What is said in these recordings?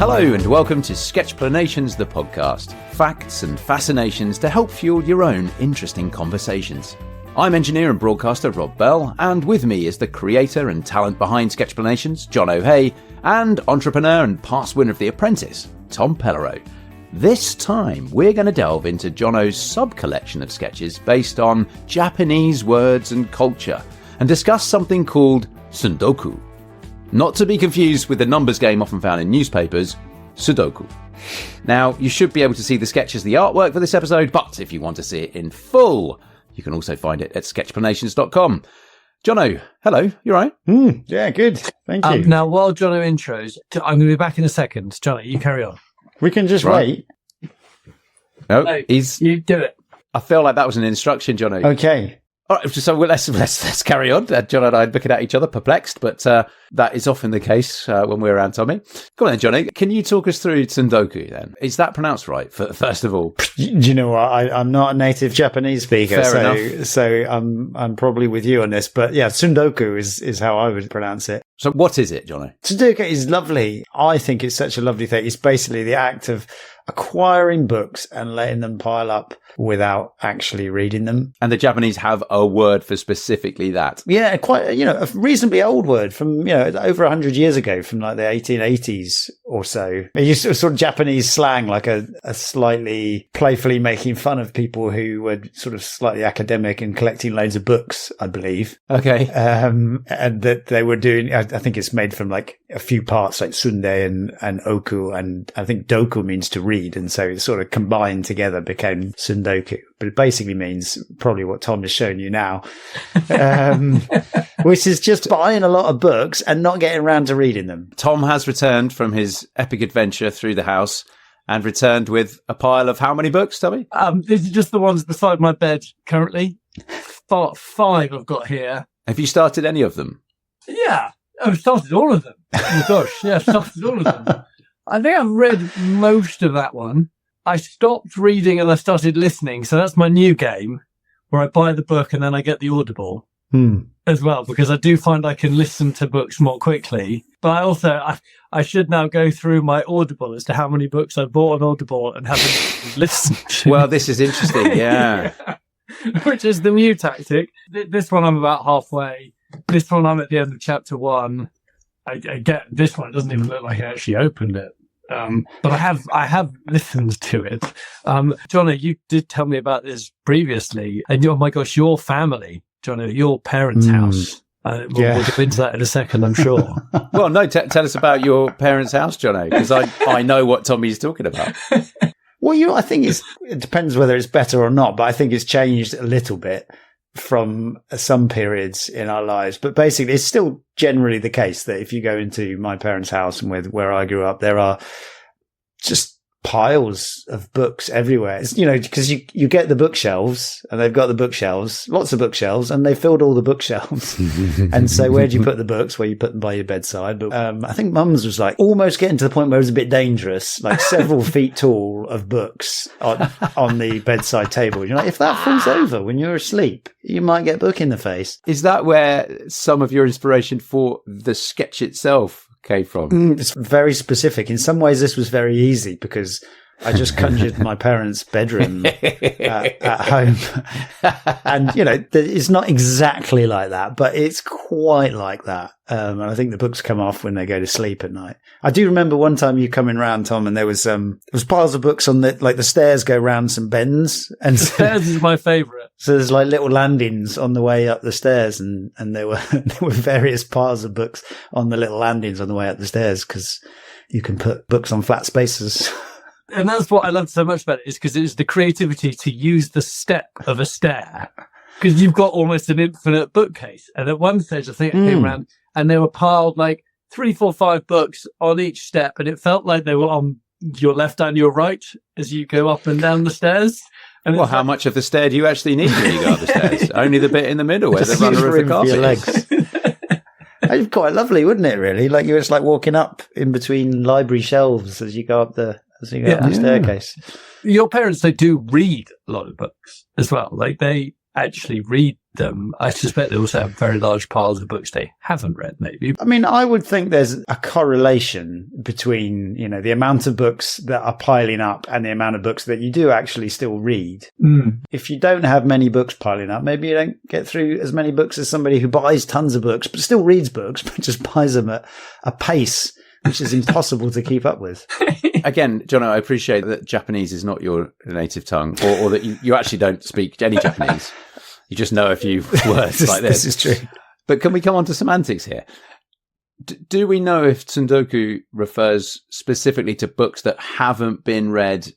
Hello and welcome to Sketchplanations, the podcast. Facts and fascinations to help fuel your own interesting conversations. I'm engineer and broadcaster Rob Bell, and with me is the creator and talent behind Sketchplanations, John O'Hay, and entrepreneur and past winner of The Apprentice, Tom Pellereau. This time, we're going to delve into Jono's sub-collection of sketches based on Japanese words and culture, and discuss something called Tsundoku. Not to be confused with the numbers game often found in newspapers, Sudoku. Now, you should be able to see the sketches, the artwork for this episode, but if you want to see it in full, you can also find it at sketchplanations.com. Jono, hello, you right? Yeah, good. Thank you. Now, while Jono intros, I'm going to be back in a second. Jono, you carry on. We can just wait. No, you do it. I feel like that was an instruction, Jono. Okay. All right, so let's carry on. John and I are looking at each other, perplexed, but that is often the case when we're around Tommy. Come on then, Johnny. Can you talk us through Tsundoku then? Is that pronounced right, first of all? Do you know what? I'm not a native Japanese speaker, Fair enough. So I'm probably with you on this. But yeah, Tsundoku is how I would pronounce it. So what is it, Johnny? Tsundoku is lovely. I think it's such a lovely thing. It's basically the act of acquiring books and letting them pile up without actually reading them. And the Japanese have a word for specifically that. Yeah, quite, a reasonably old word from, over 100 years ago, from like the 1880s or so. It used to sort of Japanese slang, like a slightly playfully making fun of people who were sort of slightly academic and collecting loads of books, I believe. Okay. And that they were doing, I think it's made from like a few parts like sunde and oku, and I think doku means to read. And so it sort of combined together became Tsundoku. But it basically means probably what Tom has shown you now, which is just buying a lot of books and not getting around to reading them. Tom has returned from his epic adventure through the house and returned with a pile of how many books, Tommy? These are just the ones beside my bed currently. Five I've got here. Have you started any of them? Yeah, I've started all of them. Oh my gosh, yeah, I've started all of them. I think I've read most of that one. I stopped reading and I started listening. So that's my new game where I buy the book and then I get the Audible as well, because I do find I can listen to books more quickly. But I should now go through my Audible as to how many books I bought on Audible and haven't listened to. Well, this is interesting, yeah. Which is the new tactic. This one I'm about halfway. This one I'm at the end of chapter 1. I get this one. It doesn't even look like I actually opened it. But I have listened to it. Johnny, you did tell me about this previously, and oh my gosh, your family, Johnny, your parents' house. We'll get into that in a second, I'm sure. Well, no, tell us about your parents' house, Johnny, because I know what Tommy's talking about. Well, I think it depends whether it's better or not, but I think it's changed a little bit from some periods in our lives. But basically, it's still generally the case that if you go into my parents' house and where I grew up, there are just piles of books everywhere. It's, because you get the bookshelves, and they've got the bookshelves, lots of bookshelves, and they filled all the bookshelves. And so where do you put the books? Well, you put them by your bedside. But I think Mum's was like almost getting to the point where it was a bit dangerous, like several feet tall of books on the bedside table. You're like, if that falls over when you're asleep, you might get a book in the face. Is that where some of your inspiration for the sketch itself came from? It's very specific. In some ways, this was very easy because I just conjured my parents' bedroom at home. And, it's not exactly like that, but it's quite like that. And I think the books come off when they go to sleep at night. I do remember one time you coming round, Tom, and there was piles of books on the stairs go round some bends. And the stairs is my favourite. So there's like little landings on the way up the stairs, and there were various piles of books on the little landings on the way up the stairs, because you can put books on flat spaces. And that's what I love so much about it, is because it's the creativity to use the step of a stair, because you've got almost an infinite bookcase. And at one stage, I think I came around and they were piled like 3, 4, 5 books on each step, and it felt like they were on your left and your right as you go up and down the stairs. And how much of the stair do you actually need when you go up the stairs? Only the bit in the middle where the runner of the car your legs. It's quite lovely, wouldn't it? Really, like it's like walking up in between library shelves as you go up the staircase. Your parents, they do read a lot of books as well. Like they actually read them, I suspect they also have very large piles of books they haven't read, maybe. I mean, I would think there's a correlation between, the amount of books that are piling up and the amount of books that you do actually still read. If you don't have many books piling up, maybe you don't get through as many books as somebody who buys tons of books, but still reads books, but just buys them at a pace which is impossible to keep up with. Again, John, I appreciate that Japanese is not your native tongue, or that you actually don't speak any Japanese. You just know a few words like this. This is true. But can we come on to semantics here? Do we know if Tsundoku refers specifically to books that haven't been read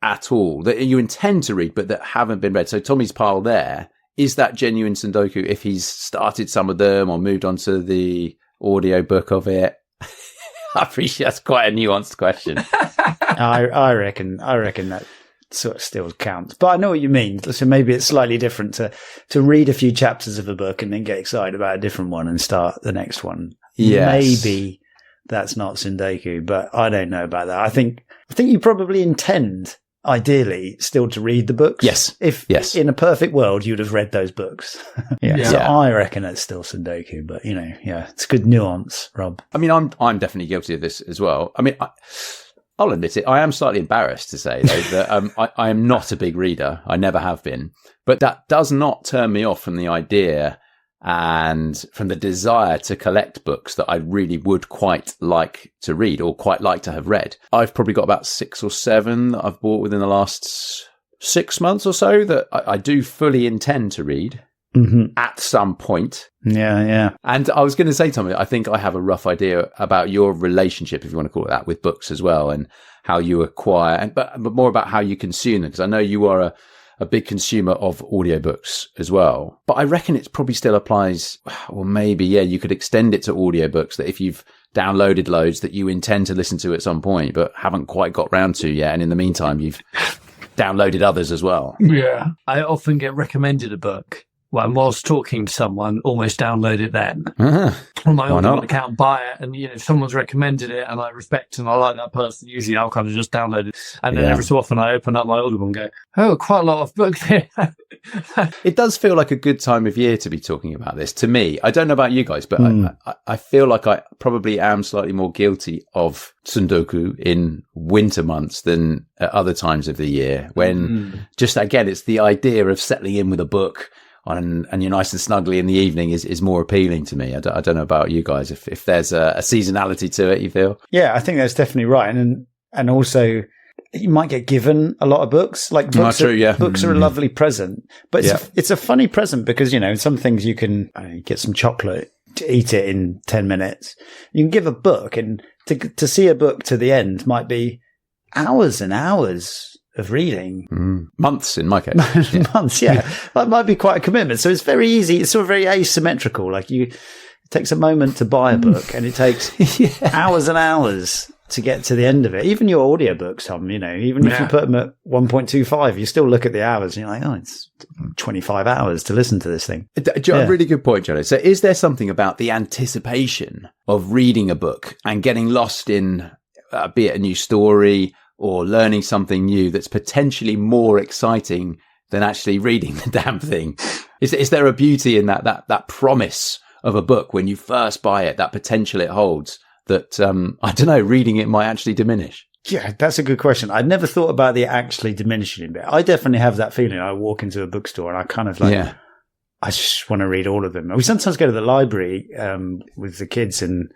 at all, that you intend to read but that haven't been read? So Tommy's pile there, is that genuine Tsundoku if he's started some of them or moved on to the audio book of it? I appreciate that's quite a nuanced question. I reckon that sort of still counts. But I know what you mean. So maybe it's slightly different to read a few chapters of a book and then get excited about a different one and start the next one. Yes. Maybe that's not Tsundoku, but I don't know about that. I think you probably intend, ideally, still to read the books. Yes. If in a perfect world, you'd have read those books. So I reckon it's still Tsundoku, but it's good nuance, Rob. I mean, I'm definitely guilty of this as well. I mean, I'll admit it. I am slightly embarrassed to say, though, that I am not a big reader. I never have been. But that does not turn me off from the idea and from the desire to collect books that I really would quite like to read or quite like to have read. I've probably got about 6 or 7 that I've bought within the last 6 months or so that I do fully intend to read. At some point. Yeah. And I was going to say, Tommy, I think I have a rough idea about your relationship, if you want to call it that, with books as well, and how you acquire, but more about how you consume them, because I know you are a big consumer of audiobooks as well. But I reckon it probably still applies, or maybe, you could extend it to audiobooks, that if you've downloaded loads that you intend to listen to at some point, but haven't quite got round to yet, and in the meantime, you've downloaded others as well. Yeah. I often get recommended a book. Well, whilst talking to someone, almost download it then. On my own account, buy it. And, if someone's recommended it and I respect and I like that person, usually I'll kind of just download it. And then every so often I open up my Audible and go, oh, quite a lot of books here. It does feel like a good time of year to be talking about this. To me, I don't know about you guys, but I feel like I probably am slightly more guilty of Tsundoku in winter months than at other times of the year, when just, again, it's the idea of settling in with a book and you're nice and snuggly in the evening is more appealing to me. I don't know about you guys, if there's a seasonality to it, you feel? Yeah, I think that's definitely right. And also, you might get given a lot of books. Like books, books are a lovely present. But it's a funny present because, some things you can get some chocolate to eat it in 10 minutes. You can give a book, and to see a book to the end might be hours and hours of reading. Months in my case. Months, that might be quite a commitment. So it's very easy. It's sort of very asymmetrical. Like it takes a moment to buy a book and it takes hours and hours to get to the end of it. Even your audiobooks, Tom, even if you put them at 1.25, you still look at the hours and you're like, oh, it's 25 hours to listen to this thing. A really good point, Johnny. So is there something about the anticipation of reading a book and getting lost in, be it a new story or learning something new, that's potentially more exciting than actually reading the damn thing? Is there a beauty in that promise of a book when you first buy it, that potential it holds, that, I don't know, reading it might actually diminish? Yeah, that's a good question. I'd never thought about the actually diminishing bit. I definitely have that feeling. I walk into a bookstore and I kind of I just want to read all of them. We sometimes go to the library with the kids, and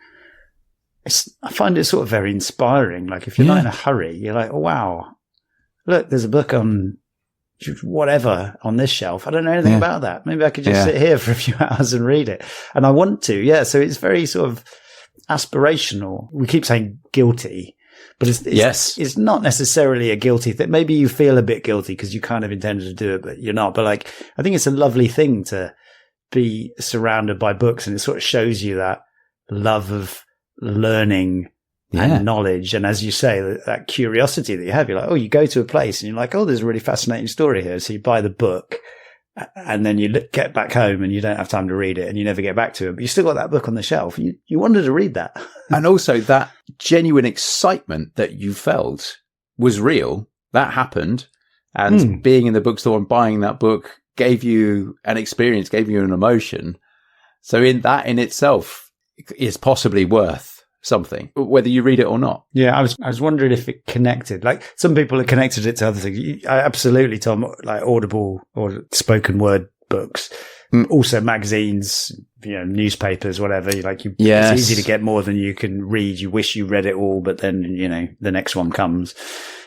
I find it sort of very inspiring. Like if you're not in a hurry, you're like, oh, wow, look, there's a book on whatever on this shelf. I don't know anything about that. Maybe I could just sit here for a few hours and read it. And I want to. Yeah. So it's very sort of aspirational. We keep saying guilty, but it's not necessarily a guilty thing. Maybe you feel a bit guilty because you kind of intended to do it, but you're not. But like, I think it's a lovely thing to be surrounded by books, and it sort of shows you that love of learning and knowledge. And as you say, that curiosity that you have, you're like, oh, you go to a place and you're like, oh, there's a really fascinating story here. So you buy the book and then you get back home and you don't have time to read it and you never get back to it, but you still got that book on the shelf. You wanted to read that. And also that genuine excitement that you felt was real. That happened. And being in the bookstore and buying that book gave you an experience, gave you an emotion. So in itself is possibly worth something, whether you read it or not. Yeah, I was wondering if it connected. Like some people have connected it to other things. Absolutely, Tom. Like Audible or spoken word books, also magazines, newspapers, whatever. Yes. It's easy to get more than you can read. You wish you read it all, but then the next one comes.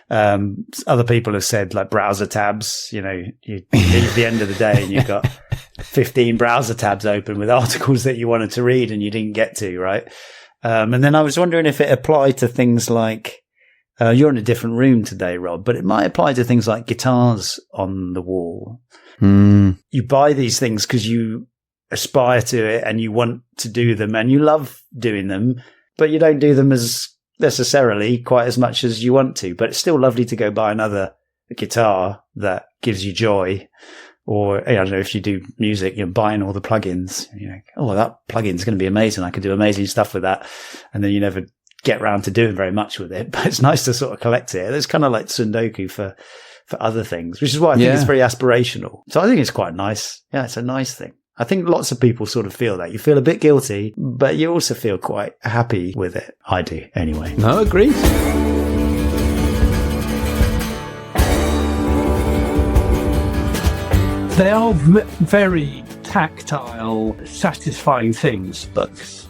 Other people have said like browser tabs. You leave the end of the day and you've got 15 browser tabs open with articles that you wanted to read and you didn't get to, right? And then I was wondering if it applied to things like, you're in a different room today, Rob, but it might apply to things like guitars on the wall. You buy these things because you aspire to it and you want to do them and you love doing them, but you don't do them as necessarily quite as much as you want to. But it's still lovely to go buy another guitar that gives you joy. Or, I don't know, if you do music, you're buying all the plugins. That plugin's going to be amazing. I could do amazing stuff with that. And then you never get around to doing very much with it. But it's nice to sort of collect it. It's kind of like Tsundoku for other things, which is why I think it's very aspirational. So I think it's quite nice. Yeah, it's a nice thing. I think lots of people sort of feel that. You feel a bit guilty, but you also feel quite happy with it. I do, anyway. No, agreed. They are very tactile, satisfying things, books.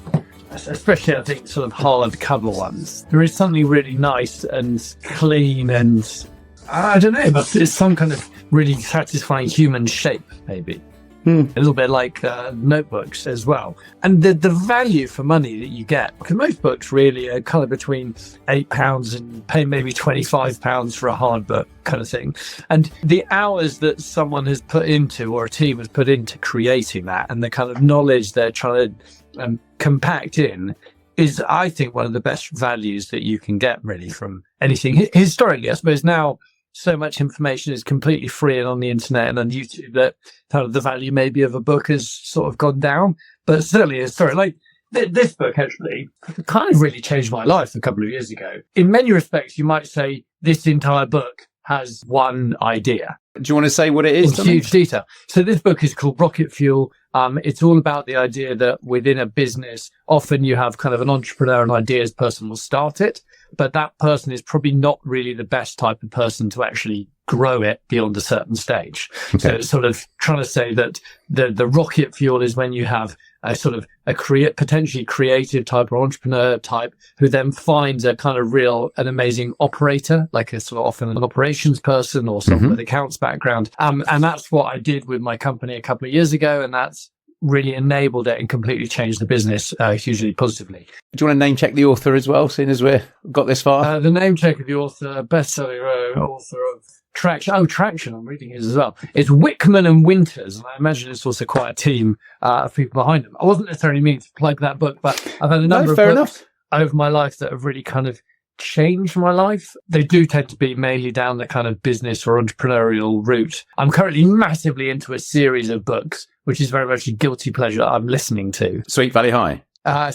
Especially, I think, sort of hardcover ones. There is something really nice and clean and, I don't know, but it's some kind of really satisfying human shape, maybe. A little bit like notebooks as well. And the value for money that you get, because most books really are kind of between £8 and pay maybe £25 for a hard book kind of thing. And the hours that someone has put into, or a team has put into creating that, and the kind of knowledge they're trying to compact in, is, I think, one of the best values that you can get really from anything. Historically, I suppose now, so much information is completely free and on the internet and on YouTube that kind of the value maybe of a book has sort of gone down. But certainly, like this book actually kind of really changed my life a couple of years ago. In many respects, you might say this entire book has one idea. Do you want to say what it is? Huge detail. So this book is called Rocket Fuel. It's all about the idea that within a business, often you have kind of an entrepreneur and ideas person will start it, but that person is probably not really the best type of person to actually grow it beyond a certain stage. Okay. So it's sort of trying to say that the rocket fuel is when you have a sort of potentially creative type or entrepreneur type who then finds a kind of an amazing operator, like a sort of often an operations person or someone with accounts background. And that's what I did with my company a couple of years ago. And that's really enabled it and completely changed the business hugely positively. Do you want to name check the author as well, seeing as we've got this far? The name check of the author, best-selling author of Traction. Traction, I'm reading his as well. It's Wickman and Winters, and I imagine it's also quite a team of people behind them. I wasn't necessarily meaning to plug that book, but I've had a number of books over my life that have really kind of changed my life. They do tend to be mainly down the kind of business or entrepreneurial route. I'm currently massively into a series of books, which is very much a guilty pleasure I'm listening to. Sweet Valley High? I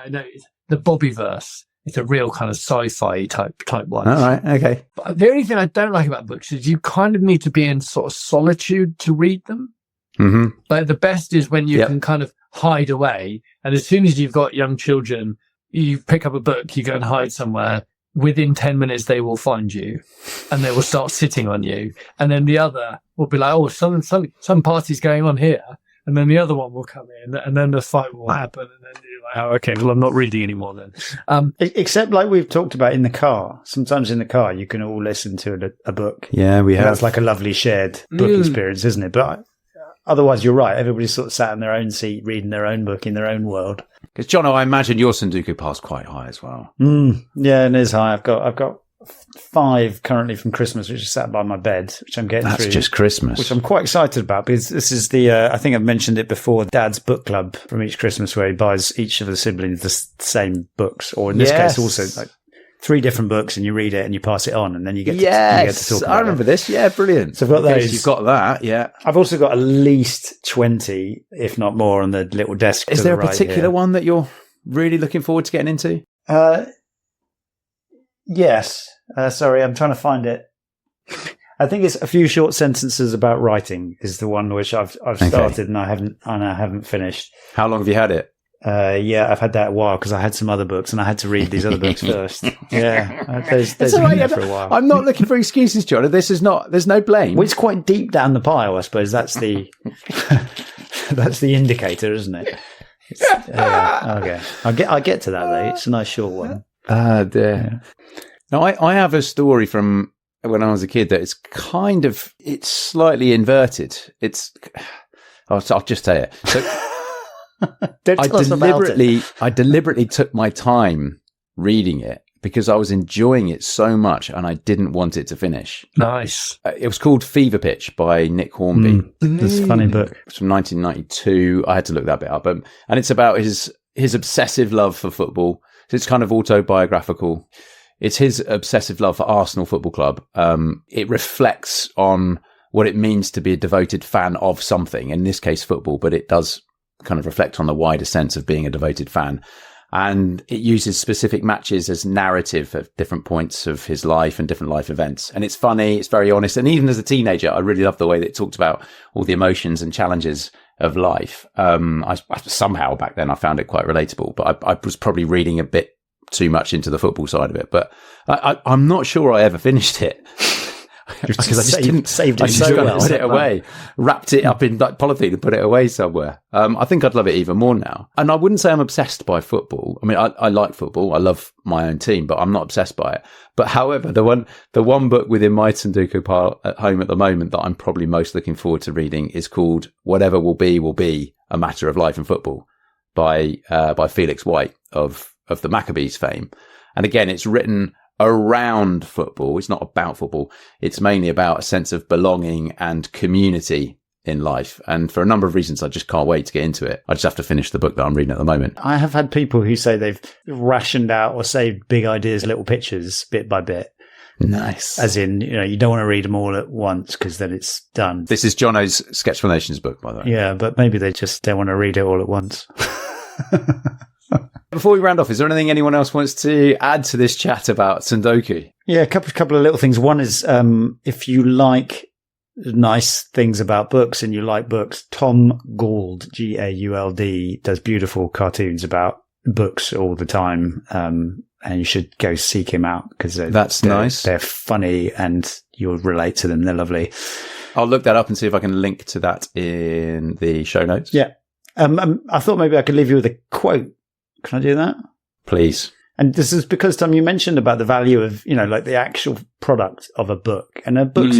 know, the Bobbyverse. It's a real kind of sci-fi type one. All right, okay. But the only thing I don't like about books is you kind of need to be in sort of solitude to read them. Mm-hmm. But the best is when you can kind of hide away. And as soon as you've got young children, you pick up a book, you go and hide somewhere. Within 10 minutes, they will find you and they will start sitting on you. And then the other will be like, oh, some party's going on here. And then the other one will come in and then the fight will happen. And then you're like, oh, okay, well, I'm not reading anymore then. Except like we've talked about in the car. Sometimes in the car, you can all listen to a book. Yeah, we have. That's like a lovely shared book experience, isn't it? But otherwise, you're right. Everybody's sort of sat in their own seat, reading their own book in their own world. Because, John, I imagine your Tsundoku pass quite high as well. Yeah, it is high. I've got 5 currently from Christmas, which is sat by my bed, which I'm getting through. That's just Christmas. Which I'm quite excited about because this is I think I've mentioned it before, Dad's book club from each Christmas where he buys each of the siblings the same books, or in this case also like 3 different books, and you read it and you pass it on, and then you get to talk about I remember this. Yeah, brilliant. So I've got those. You've got that, yeah. I've also got at least 20, if not more, on the little desk. Is there a particular one that you're really looking forward to getting into? Yes. Sorry, I'm trying to find it. I think it's A Few Short Sentences About Writing is the one which I've started and I haven't finished. How long have you had it? Yeah, I've had that a while because I had some other books and I had to read these other books first. Yeah, there's It's all right, been for a while. I'm not looking for excuses, John. There's no blame. Well, it's quite deep down the pile, I suppose. That's the that's the indicator, isn't it? Okay. I'll get to that though. It's a nice short one. Dear. Yeah. Now, I have a story from when I was a kid that it's slightly inverted. I'll just say it. So I deliberately took my time reading it because I was enjoying it so much and I didn't want it to finish. Nice. It was called Fever Pitch by Nick Hornby. It's a funny book. It's from 1992. I had to look that bit up. And it's about his obsessive love for football. So it's kind of autobiographical. It's his obsessive love for Arsenal Football Club. It reflects on what it means to be a devoted fan of something, in this case football, but it does kind of reflect on the wider sense of being a devoted fan. And it uses specific matches as narrative at different points of his life and different life events. And it's funny, it's very honest. And even as a teenager, I really loved the way that it talked about all the emotions and challenges of life. I somehow back then I found it quite relatable, but I was probably reading a bit too much into the football side of it. But I'm not sure I ever finished it. Because I just saved it so well. Put it away, wrapped it up in like polythene and put it away somewhere. I think I'd love it even more now. And I wouldn't say I'm obsessed by football. I mean, I like football. I love my own team, but I'm not obsessed by it. But however, the one book within my Tsundoku pile at home at the moment that I'm probably most looking forward to reading is called Whatever Will Be, A Matter of Life and Football by Felix White of the Maccabees fame. And again, it's written around football. It's not about football. It's mainly about a sense of belonging and community in life. And for a number of reasons, I just can't wait to get into it. I just have to finish the book that I'm reading at the moment. I have had people who say they've rationed out or saved big ideas, little pictures, bit by bit. Nice. As in, you don't want to read them all at once because then it's done. This is Jono's Sketchplanations book, by the way. Yeah, but maybe they just don't want to read it all at once. Before we round off, is there anything anyone else wants to add to this chat about Tsundoku? Yeah, a couple of little things. One is if you like nice things about books and you like books, Tom Gould, Gauld, does beautiful cartoons about books all the time. And you should go seek him out because that's nice. They're funny and you'll relate to them. They're lovely. I'll look that up and see if I can link to that in the show notes. Yeah. I thought maybe I could leave you with a quote. Can I do that? Please. And this is because, Tom, you mentioned about the value of, like the actual product of a book. And books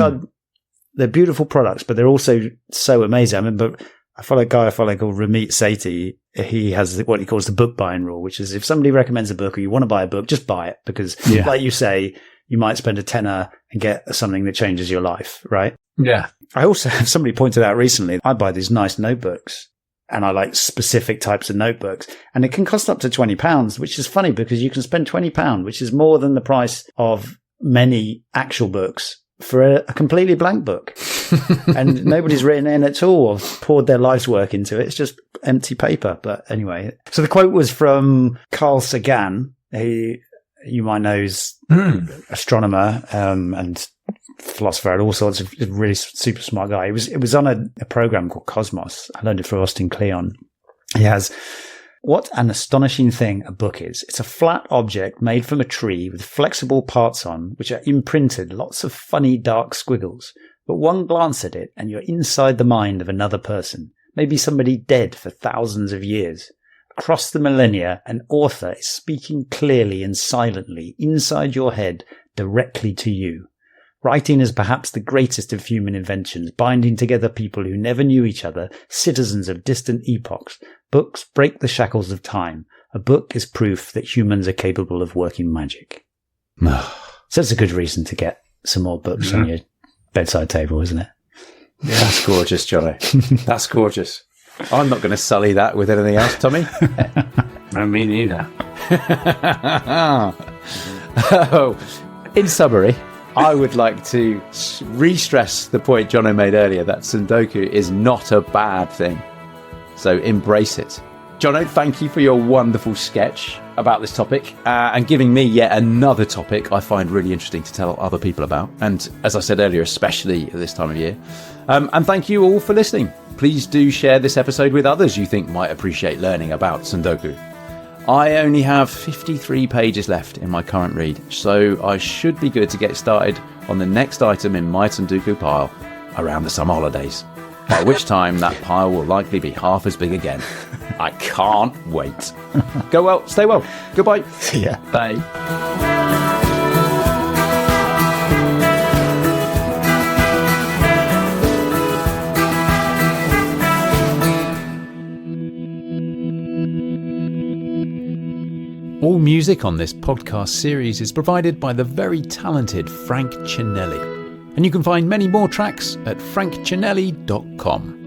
they're beautiful products, but they're also so amazing. I remember I follow a guy called Ramit Sethi. He has what he calls the book buying rule, which is if somebody recommends a book or you want to buy a book, just buy it. Because like you say, you might spend a tenner and get something that changes your life, right? Yeah. I also have somebody pointed out recently, I buy these nice notebooks. And I like specific types of notebooks. And it can cost up to £20, which is funny because you can spend £20, which is more than the price of many actual books for a completely blank book. And nobody's written in at all or poured their life's work into it. It's just empty paper. But anyway, so the quote was from Carl Sagan, who you might know is astronomer and philosopher and all sorts of really super smart guy. It was on a program called Cosmos. I learned it from Austin Kleon. He has, what an astonishing thing a book is. It's a flat object made from a tree with flexible parts on, which are imprinted, lots of funny dark squiggles. But one glance at it and you're inside the mind of another person, maybe somebody dead for thousands of years. Across the millennia, an author is speaking clearly and silently inside your head, directly to you. Writing is perhaps the greatest of human inventions, binding together people who never knew each other, citizens of distant epochs. Books break the shackles of time. A book is proof that humans are capable of working magic. So it's a good reason to get some more books on your bedside table, isn't it? Yeah, that's gorgeous, Johnny. That's gorgeous. I'm not going to sully that with anything else, Tommy. No, me neither. In summary, I would like to re-stress the point Jono made earlier that Tsundoku is not a bad thing. So embrace it. Jono, thank you for your wonderful sketch about this topic and giving me yet another topic I find really interesting to tell other people about. And as I said earlier, especially at this time of year. And thank you all for listening. Please do share this episode with others you think might appreciate learning about Tsundoku. I only have 53 pages left in my current read, so I should be good to get started on the next item in my Tsundoku pile around the summer holidays. By which time that pile will likely be half as big again. I can't wait. Go well, stay well. Goodbye. See ya. Bye. All music on this podcast series is provided by the very talented Frank Cinelli. And you can find many more tracks at frankcinelli.com.